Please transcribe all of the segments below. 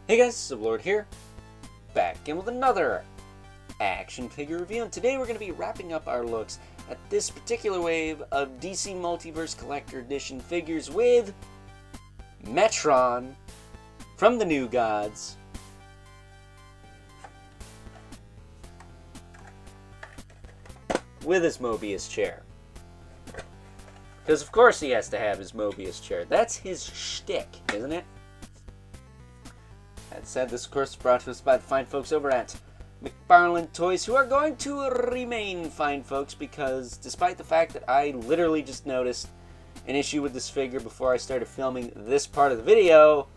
Hey guys, Sublord here, back again with another action figure review, and today we're going to be wrapping up our looks at this particular wave of DC Multiverse Collector Edition figures with Metron from the New Gods, with his Mobius chair. Because of course he has to have his Mobius chair. That's his shtick, isn't it? That said, this of course is brought to us by the fine folks over at McFarlane Toys, who are going to remain fine folks, because despite the fact that I literally just noticed an issue with this figure before I started filming this part of the video,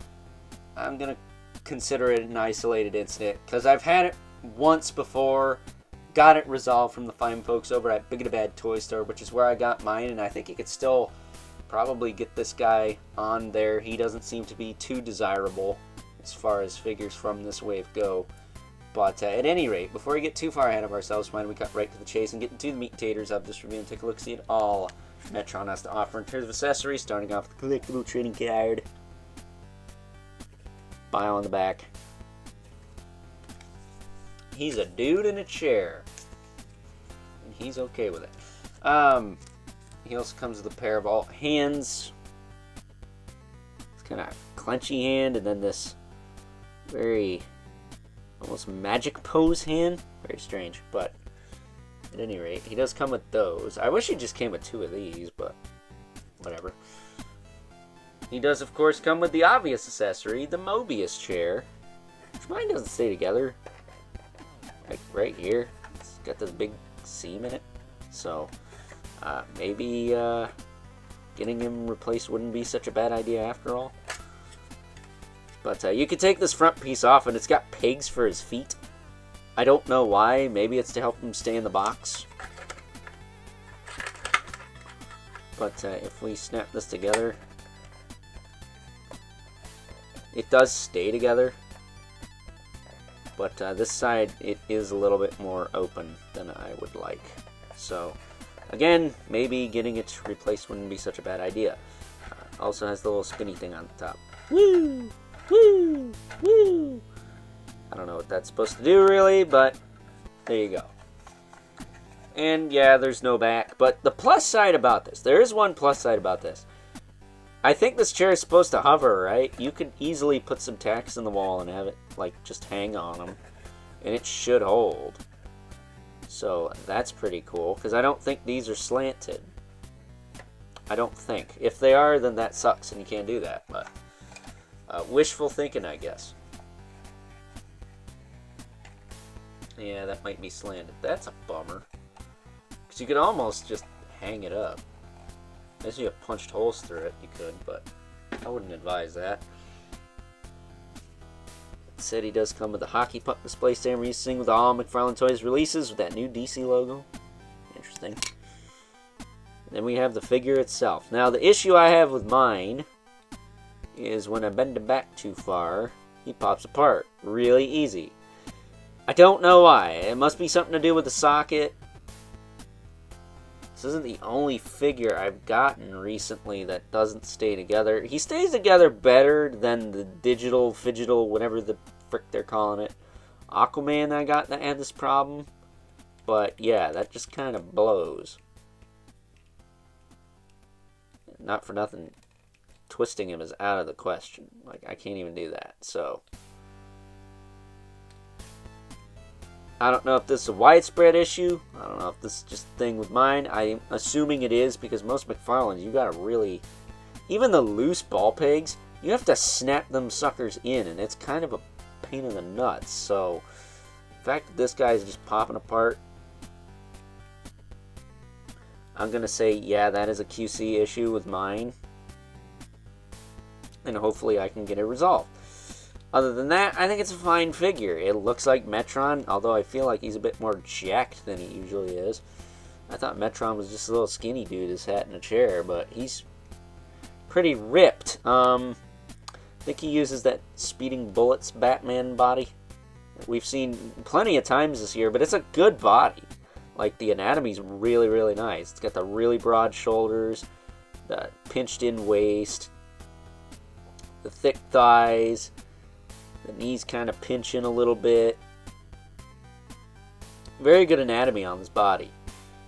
I'm going to consider it an isolated incident, because I've had it once before, got it resolved from the fine folks over at Big and Bad Toy Store, which is where I got mine, and I think you could still probably get this guy on there. He doesn't seem to be too desirable as far as figures from this wave go. But at any rate, before we get too far ahead of ourselves, why don't we cut right to the chase and get into the meat and taters of this review and take a look, see at all Metron has to offer in terms of accessories, starting off with the collectible trading card. Bio on the back. He's a dude in a chair, and he's okay with it. He also comes with a pair of alt hands. It's kind of clenchy hand, and then this very almost magic pose hand. Very strange, but at any rate, he does come with those. I wish he just came with two of these, but whatever. He does, of course, come with the obvious accessory, the Mobius chair, which mine doesn't stay together. Like right here, it's got this big seam in it, so maybe getting him replaced wouldn't be such a bad idea after all. But you can take this front piece off, and it's got pegs for his feet. I don't know why. Maybe it's to help him stay in the box. But if we snap this together, it does stay together. But this side, it is a little bit more open than I would like. So, again, maybe getting it replaced wouldn't be such a bad idea. Also has the little spinny thing on the top. Woo! Woo! Woo! I don't know what that's supposed to do, really, but there you go. And, yeah, there's no back. But the plus side about this, there is one plus side about this. I think this chair is supposed to hover, right? You could easily put some tacks in the wall and have it, like, just hang on them. And it should hold. So, that's pretty cool, because I don't think these are slanted. I don't think. If they are, then that sucks and you can't do that, but wishful thinking, I guess. Yeah, that might be slanted. That's a bummer. Because you could almost just hang it up. Unless you have punched holes through it, you could, but I wouldn't advise that. It said he does come with a hockey puck display stand racing with all McFarlane Toys releases with that new DC logo. Interesting. And then we have the figure itself. Now, the issue I have with mine is when I bend it back too far, he pops apart really easy. I don't know why. It must be something to do with the socket. This isn't the only figure I've gotten recently that doesn't stay together. He stays together better than the digital, fidgetal, whatever the frick they're calling it, Aquaman I got that had this problem. But yeah, that just kind of blows. Not for nothing, twisting him is out of the question. Like, I can't even do that, so I don't know if this is a widespread issue. I don't know if this is just a thing with mine. I'm assuming it is, because most McFarlanes, you gotta really, even the loose ball pegs, you have to snap them suckers in, and it's kind of a pain in the nuts. So the fact that this guy is just popping apart, I'm gonna say, yeah, that is a QC issue with mine, and hopefully I can get it resolved. Other than that, I think it's a fine figure. It looks like Metron, although I feel like he's a bit more jacked than he usually is. I thought Metron was just a little skinny dude who sat in a chair, but he's pretty ripped. I think he uses that Speeding Bullets Batman body that we've seen plenty of times this year, but it's a good body. Like, the anatomy's really, really nice. It's got the really broad shoulders, the pinched in waist, the thick thighs, The knees kind of pinching a little bit. Very good anatomy on this body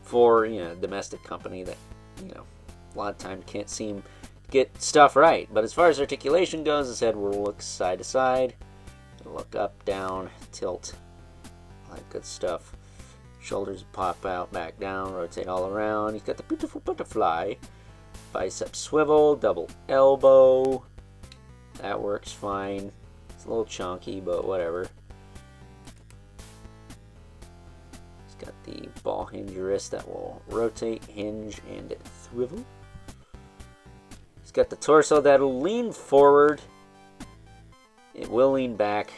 for, a domestic company that, a lot of times can't seem to get stuff right. But as far as articulation goes, his head will look side to side. It'll look up, down, tilt. All that good stuff. Shoulders pop out, back down, rotate all around. He's got the beautiful butterfly. Bicep swivel, double elbow. That works fine. It's a little chunky, but whatever. He's got the ball hinge wrist that will rotate, hinge, and swivel. He's got the torso that'll lean forward. It will lean back.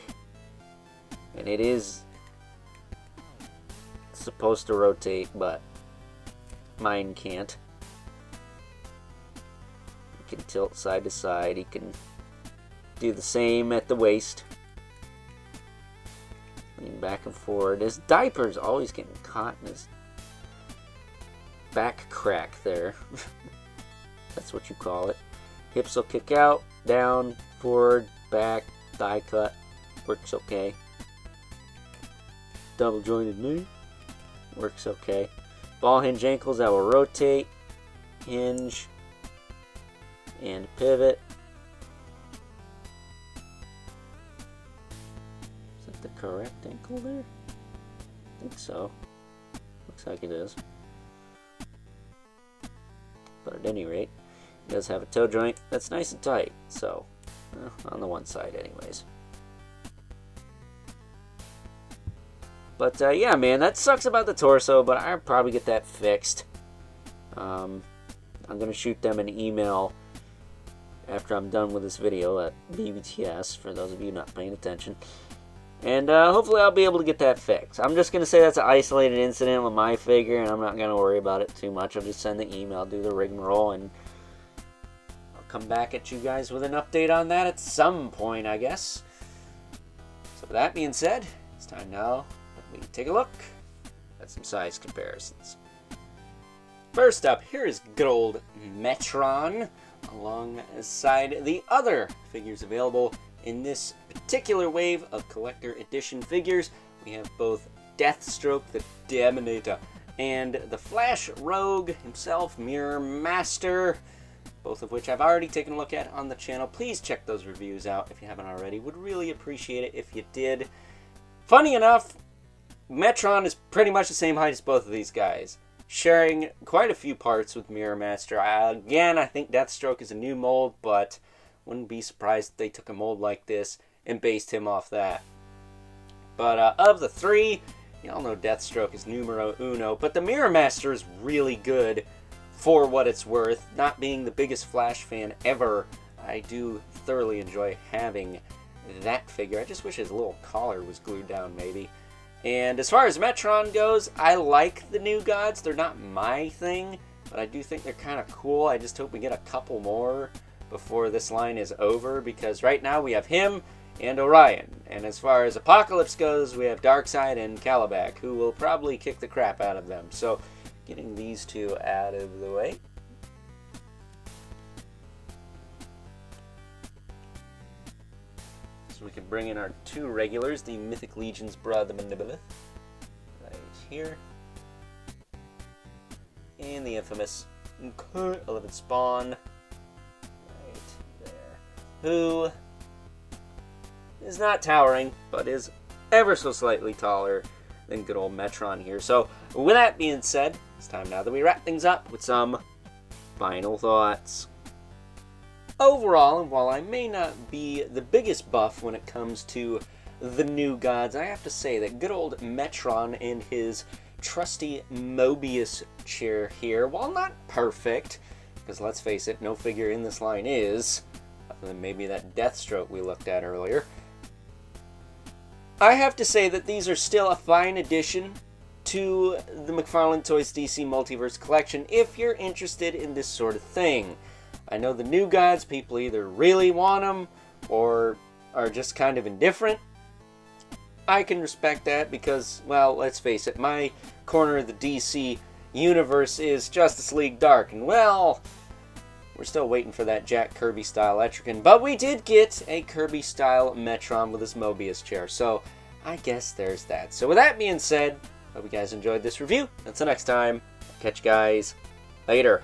And it is supposed to rotate, but mine can't. He can tilt side to side. He can do the same at the waist. Lean back and forward. His diaper's always getting caught in his back crack there. That's what you call it. Hips will kick out, down, forward, back, thigh cut. Works okay. Double jointed knee. Works okay. Ball hinge ankles that will rotate, hinge, and pivot. Is that the correct ankle there? I think so. Looks like it is. But at any rate, it does have a toe joint that's nice and tight. So, on the one side anyways. But yeah, man, that sucks about the torso, but I'll probably get that fixed. I'm going to shoot them an email after I'm done with this video at BBTS, for those of you not paying attention. And hopefully I'll be able to get that fixed. I'm just going to say that's an isolated incident with my figure, and I'm not going to worry about it too much. I'll just send the email, do the rigmarole, and I'll come back at you guys with an update on that at some point, I guess. So with that being said, it's time now that we take a look at some size comparisons. First up, here is good old Metron, alongside the other figures available in this particular wave of collector edition figures. We have both Deathstroke the Demonator and the Flash Rogue himself, Mirror Master, both of which I've already taken a look at on the channel. Please check those reviews out if you haven't already. Would really appreciate it if you did. Funny enough, Metron is pretty much the same height as both of these guys, sharing quite a few parts with Mirror Master. Again, I think Deathstroke is a new mold, but wouldn't be surprised if they took a mold like this and based him off that. But of the three, y'all know Deathstroke is numero uno, but the Mirror Master is really good for what it's worth. Not being the biggest Flash fan ever, I do thoroughly enjoy having that figure. I just wish his little collar was glued down, maybe. And as far as Metron goes, I like the new gods. They're not my thing, but I do think they're kind of cool. I just hope we get a couple more before this line is over, because right now we have him and Orion. And as far as Apocalypse goes, we have Darkseid and Calabac, who will probably kick the crap out of them. So, getting these two out of the way. So we can bring in our two regulars, the Mythic Legion's Brother Mandibilith, right here. And the infamous 11 Spawn, right there, who is not towering, but is ever so slightly taller than good old Metron here. So, with that being said, it's time now that we wrap things up with some final thoughts. Overall, and while I may not be the biggest buff when it comes to the new gods, I have to say that good old Metron and his trusty Mobius chair here, while not perfect, because let's face it, no figure in this line is, other than maybe that Deathstroke we looked at earlier, I have to say that these are still a fine addition to the McFarlane Toys DC Multiverse collection if you're interested in this sort of thing. I know the new gods, people either really want them or are just kind of indifferent. I can respect that because, well, let's face it, my corner of the DC universe is Justice League Dark, and well, We're still waiting for that Jack Kirby-style Etrigan, but we did get a Kirby-style Metron with his Mobius chair, so I guess there's that. So with that being said, hope you guys enjoyed this review. Until next time, catch you guys later.